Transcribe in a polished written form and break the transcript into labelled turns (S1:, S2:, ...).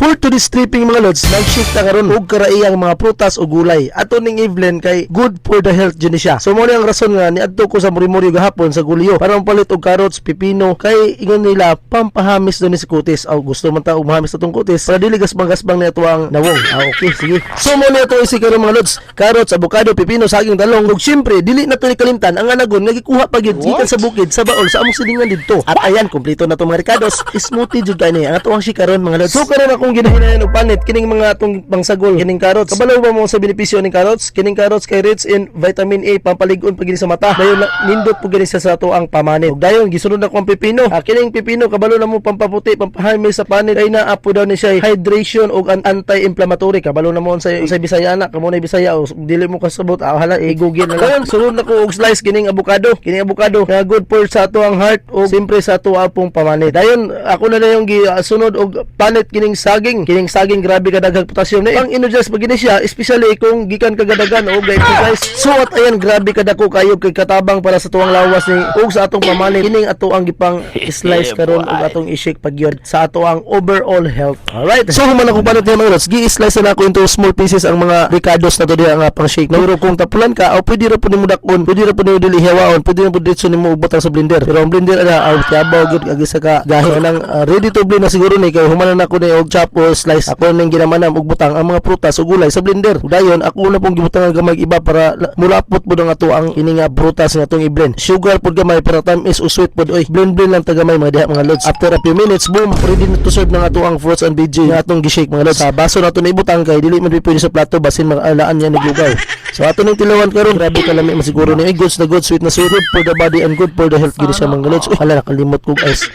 S1: For today's stripping mga lods, nag-shift na karon og karaiyang mga prutas o gulay. Ato ning Evelyn kay good for the health dyan siya. So mo ang rason nga niadto ko sa Muri-Muri gahapon sa Gulyo para mapalit og carrots, pipino kay ingon nila pampahamis do ni sa kutis. Aw gusto man ta og mahamis atong kutis para dili gasbang-gasbang ni ato ang nawong. Okay, sige. So mo ni ato isi karon mga lods, carrots, avocado, pipino, saging, talong ug syempre dili na to ni kalimtan ang anagon nga gikuha pa gyud gikan sa bukid sa baol sa among silingan didto. At ayan kompleto na to mga ricados. Smoothie jud kani ang ato ang shikaron mga lods. So karon akong ginahinayan og panit kining mga atong pangsagol kining carrots. Kabalaw ba mo sa benepisyo ning carrots? Kining carrots kay rich in vitamin A, pampalig-on pag sa mata. Dayon nindot po gani sa ato ang pamanit. Ug dayon gisunod na ko ang pipino. Kining pipino kabalo na mo pampaputi, pampahamay sa panit ay naapo daw ni siya hydration ug anti-inflammatory. Kabalo na mo sa Bisaya na, kamo na Bisaya o dili mo kasabot hala i-google na lang. Sunod na ko og slice kining avocado. Kining avocado na good for sa ato ang heart o siyempre sa ato apong pamanit. Dayon ako na yung gisunod og panit kining saging. Kining saging grabe kadaghang potassium na ang energize pag gini siya, especially kung gikan kagadagan o ga-exercise. So at ayan grabe kadako kayo kay katabang para sa tuwang lawas ni ug sa atong pamanit. Kining ato ang gipang slice karon ug atong i-shake pagyod sa ato ang overall health. Alright. So human ako panit mga lods, gi-slice na ako into small pieces ang mga ricados na to diha nga pang shake. Pero kung tapulan ka, o pwede ra po nimo dakon, pwede ra po nimo dili hewaon, pwede ra po ditso nimo ubotang sa blender. Pero ang blender ana aw tiabaw gyud agi sa ka gahi nang ready to blend na siguro ni kay human na ako ni og chop o slice. Ako ning ginamanam og butang ang mga prutas o gulay sa blender. Dayon ako na pong gibutang ang gamay iba para mulapot pud ang ato ang ini nga prutas nga atong i-blend. Sugar pud gamay pero time is sweet pud oy. Blend lang ta gamay mga diha mga lods. After a few minutes, boom, ready na to serve ng ato ang fruits and veggies nga atong gi-shake mga lods. Sa baso nato na ibutang kay dili man pwede sa plato basin mag-alaan yan naglugaw. So ato ning tilawan karon grabe kalami masiguro ni goods na good, sweet na sweet, good for the body and good for the health gid siya mga lods. Hala nakalimot ko guys.